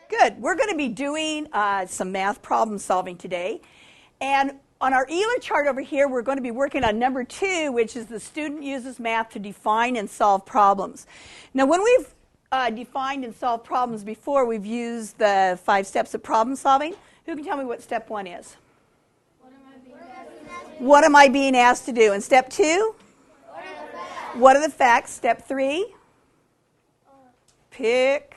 Good. We're going to be doing some math problem solving today. And on our ELA chart over here, we're going to be working on number 2, which is the student uses math to define and solve problems. Now, when we've defined and solved problems before, we've used the 5 steps of problem solving. Who can tell me what step 1 is? What am I being asked to do? And step 2? What are the facts? Step 3? Pick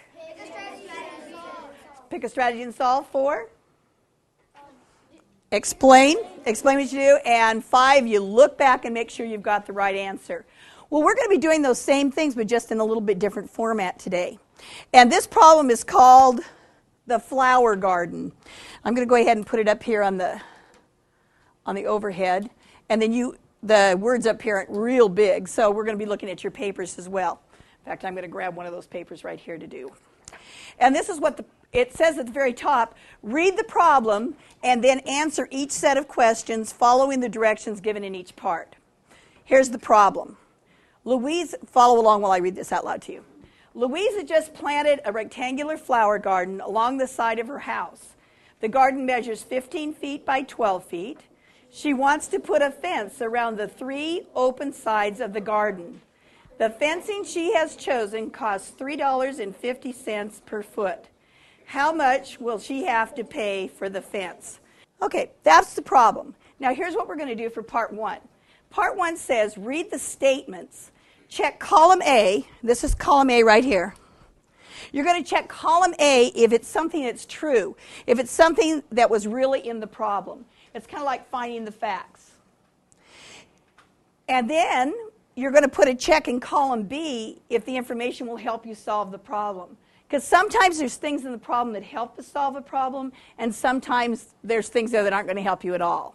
a strategy and solve. 4? Explain what you do. And 5, you look back and make sure you've got the right answer. Well, we're going to be doing those same things, but just in a little bit different format today. And this problem is called the flower garden. I'm going to go ahead and put it up here on the overhead. And then the words up here aren't real big, so we're going to be looking at your papers as well. In fact, I'm going to grab one of those papers right here to do. And this is what it says at the very top. Read the problem and then answer each set of questions following the directions given in each part. Here's the problem. Follow along while I read this out loud to you. Louisa just planted a rectangular flower garden along the side of her house. The garden measures 15 feet by 12 feet. She wants to put a fence around the 3 open sides of the garden. The fencing she has chosen costs $3.50 per foot. How much will she have to pay for the fence? Okay, that's the problem. Now here's what we're going to do for part 1. Part 1 says read the statements. Check column A. This is column A right here. You're going to check column A if it's something that's true, if it's something that was really in the problem. It's kind of like finding the facts. And then you're going to put a check in column B if the information will help you solve the problem. Because sometimes there's things in the problem that help us solve a problem, and sometimes there's things there that aren't going to help you at all.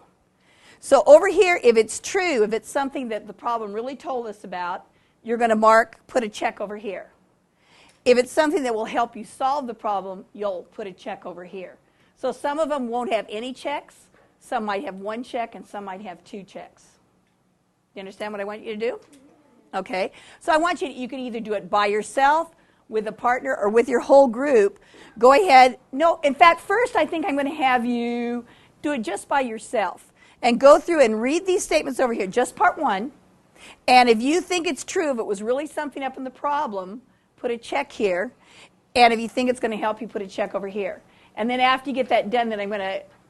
So over here, if it's true, if it's something that the problem really told us about, you're going to put a check over here. If it's something that will help you solve the problem, you'll put a check over here. So some of them won't have any checks. Some might have 1 check, and some might have 2 checks. You understand what I want you to do? Okay. So I want you can either do it by yourself, with a partner, or with your whole group. Go ahead. No, in fact, first I think I'm going to have you do it just by yourself. And go through and read these statements over here, just part 1. And if you think it's true, if it was really something up in the problem, put a check here. And if you think it's going to help you, put a check over here. And then after you get that done, then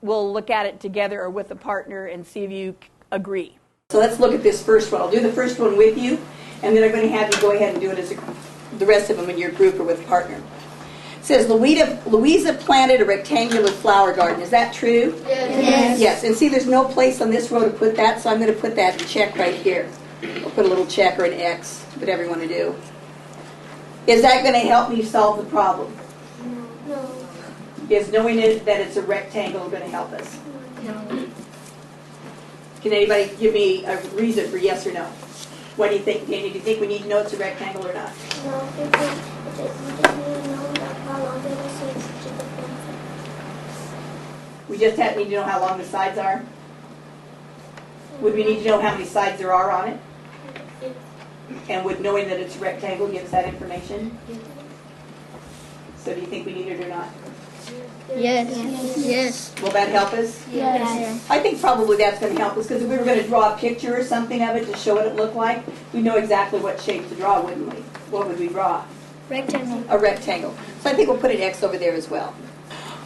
we'll look at it together or with a partner and see if you agree. So let's look at this first one. I'll do the first one with you, and then I'm going to have you go ahead and do it as the rest of them in your group or with a partner. It says, Louisa planted a rectangular flower garden. Is that true? Yes. Yes. And see, there's no place on this row to put that, so I'm going to put that check right here. I'll put a little check or an X, whatever you want to do. Is that going to help me solve the problem? No. Is knowing that it's a rectangle going to help us? No. Can anybody give me a reason for yes or no? What do you think, Danny? Do you think we need to know it's a rectangle or not? No, because we just need to know how long the sides to the fence. We just need to know how long the sides are? Would we need to know how many sides there are on it? Yes. And would knowing that it's a rectangle give us that information? Yes. So do you think we need it or not? Yes. Will that help us? Yes. I think probably that's going to help us, because if we were going to draw a picture or something of it to show what it looked like, we'd know exactly what shape to draw, wouldn't we? What would we draw? Rectangle. A rectangle. So I think we'll put an X over there as well.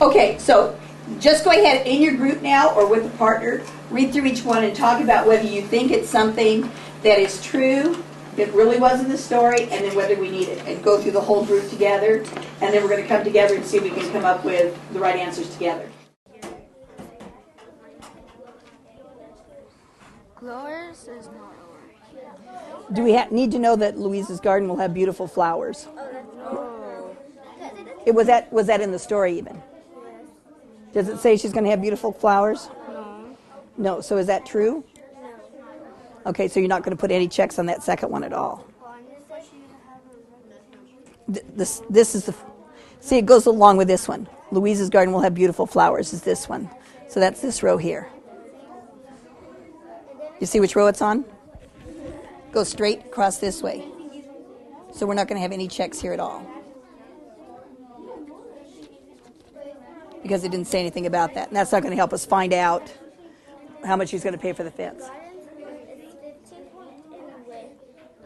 Okay, so just go ahead in your group now or with a partner, read through each one and talk about whether you think it's something that is true, it really was in the story, and then whether we need it, and go through the whole group together, and then we're going to come together and see if we can come up with the right answers together. Flowers is not a word. Do we need to know that Louisa's garden will have beautiful flowers? Oh. Was that in the story even? Does it say she's going to have beautiful flowers? No. No. So is that true? Okay, so you're not going to put any checks on that second one at all. This is see, it goes along with this one. Louisa's garden will have beautiful flowers is this one. So that's this row here. You see which row it's on? Go straight across this way. So we're not going to have any checks here at all. because it didn't say anything about that. And that's not going to help us find out how much he's going to pay for the fence. Gardens is 15 feet and width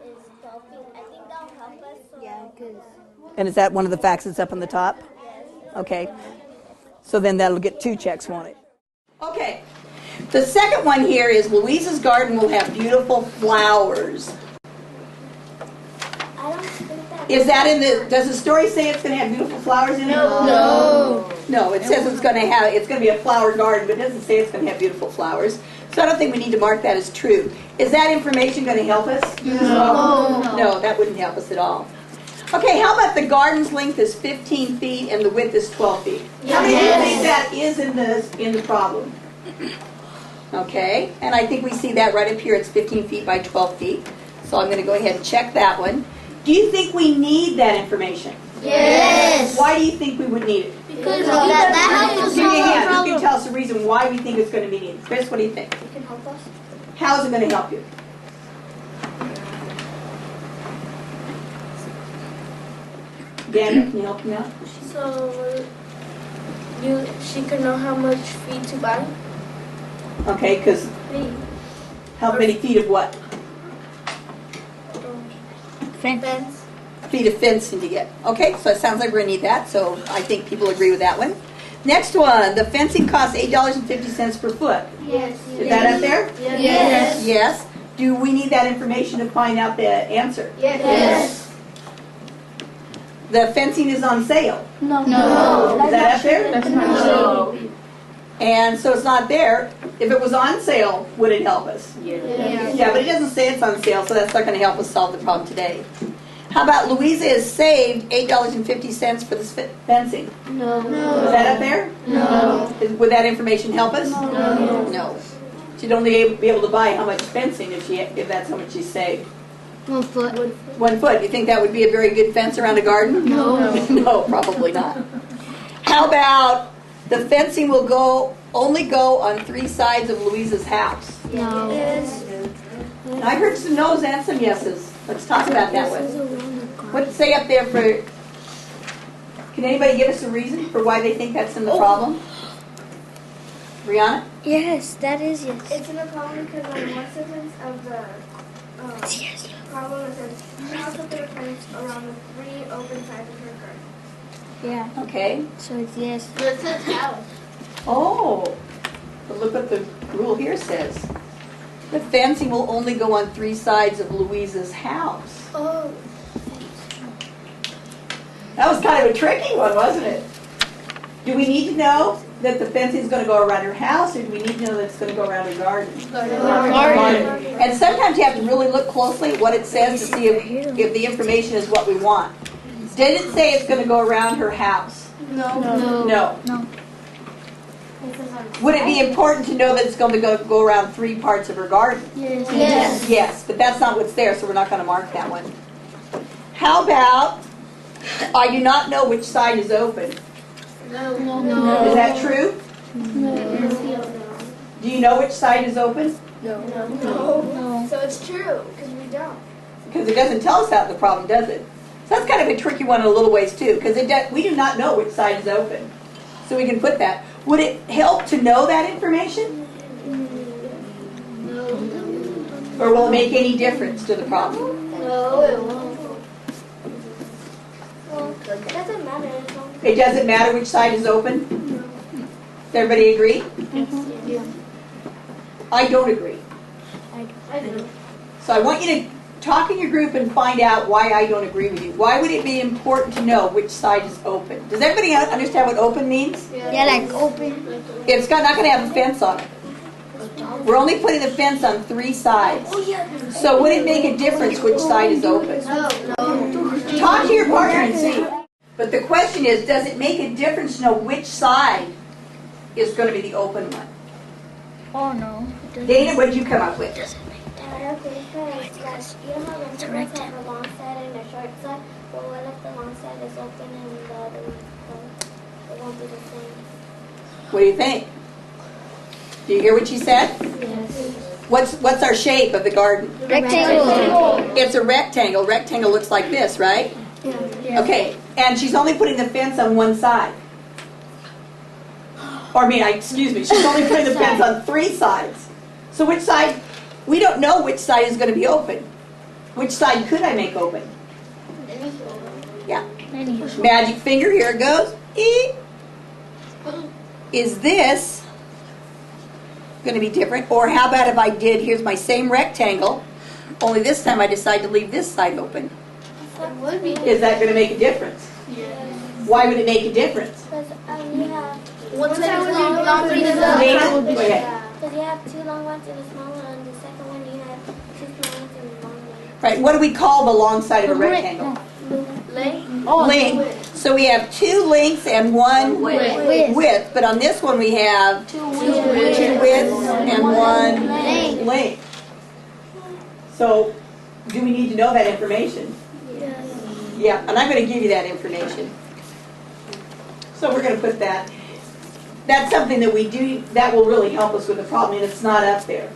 is 12 feet. I think that'll help us. So Yeah, because And is that one of the facts that's up on the top? Okay. So then that'll get 2 checks, won't it? Okay. The second one here is Louisa's garden will have beautiful flowers. I don't think that. Is that in the, does the story say it's going to have beautiful flowers in it? no. No, it says it's going to be a flower garden, but it doesn't say it's going to have beautiful flowers. So I don't think we need to mark that as true. Is that information going to help us? No. No, that wouldn't help us at all. Okay, how about the garden's length is 15 feet and the width is 12 feet? How many people think that is in the problem? Okay, and I think we see that right up here. It's 15 feet by 12 feet. So I'm going to go ahead and check that one. Do you think we need that information? Yes. Why do you think we would need it? Because that helps us Give me a solve hand. the You can problem. tell us the reason why we think it's going to be needed. Chris, what do you think? You can help us. How is it going to help you? Dan, can you help me out? So she can know how much feed to buy. Okay, because how many feet of what? Fence. Feet of fencing to get. Okay, so it sounds like we're going to need that, so I think people agree with that one. Next one, the fencing costs $8.50 per foot. Yes. Is that up there? Yes. Yes. Do we need that information to find out the answer? Yes. The fencing is on sale. No. Is that up there? No. And so it's not there. If it was on sale, would it help us? Yes. Yeah, but it doesn't say it's on sale, so that's not going to help us solve the problem today. How about Louisa has saved $8.50 for this fencing? No. Is that up there? No. Would that information help us? No. No. She'd only be able to buy how much fencing if that's how much she saved. 1 foot. 1 foot. You think that would be a very good fence around a garden? No. No, probably not. How about the fencing will only go on 3 sides of Louisa's house? No. I heard some no's and some yeses. Let's talk about that one. What does it say up there for? Can anybody give us a reason for why they think that's in the problem? Brianna? Yes, that is yes. It's in the problem because on one sentence of the problem it says you also put a fence around the 3 open sides of her garden. Yeah. Okay. So it's yes. It says house. Oh, but look what the rule here says. The fencing will only go on 3 sides of Louisa's house. Oh. That was kind of a tricky one, wasn't it? Do we need to know that the fencing is going to go around her house, or do we need to know that it's going to go around her garden? Garden. And sometimes you have to really look closely at what it says to see if the information is what we want. Did it say it's going to go around her house? No. No. Would it be important to know that it's going to go around 3 parts of her garden? Yes. Yes, but that's not what's there, so we're not going to mark that one. How about, I do not know which side is open. No. Is that true? Do you know which side is open? No. So it's true because we don't. Because it doesn't tell us that in the problem, does it? So that's kind of a tricky one in a little ways too, because we do not know which side is open. So we can put that. Would it help to know that information? Or will it make any difference to the problem? No, it won't. Well, it doesn't matter. As long as It doesn't matter which side is open? Does everybody agree? I don't agree. I do. So I want you to talk in your group and find out why I don't agree with you. Why would it be important to know which side is open? Does everybody understand what open means? Yeah, like open. It's not going to have a fence on it. We're only putting the fence on 3 sides. So would it make a difference which side is open? Talk to your partner and see. But the question is, does it make a difference to know which side is going to be the open one? Oh no. Dana, what did you come up with? I think because you know how vegetables have a long side and a short side? But what if the long side is open and the other one it won't be the same? What do you think? Do you hear what she said? Yes. What's our shape of the garden? Rectangle. It's a rectangle. Rectangle looks like this, right? Yeah. Okay, and she's only putting the fence on 1 side. Or I mean, excuse me, she's only putting the pens on 3 sides. So which side, we don't know which side is going to be open. Which side could I make open? Yeah. Magic finger, here it goes. E. Is this going to be different? Or how about if I did, here's my same rectangle, only this time I decide to leave this side open. Is that going to make a difference? Yes. Why would it make a difference? Because you have One side side is long, long, one three side is is long. Lena, go ahead. because you have 2 long ones and a small one. On the second one, you have 2 small ones and a long one. Right, what do we call the long side of a rectangle? Length. Length. So we have 2 lengths and 1 width. But on this one we have 2 widths and 1 length. So do we need to know that information? Yeah, and I'm going to give you that information. So we're going to put that. That's something that we do, that will really help us with the problem, and it's not up there.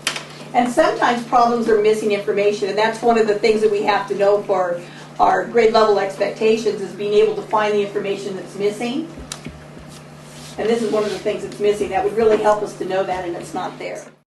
And sometimes problems are missing information, and that's one of the things that we have to know for our grade level expectations, is being able to find the information that's missing. And this is one of the things that's missing. That would really help us to know that, and it's not there.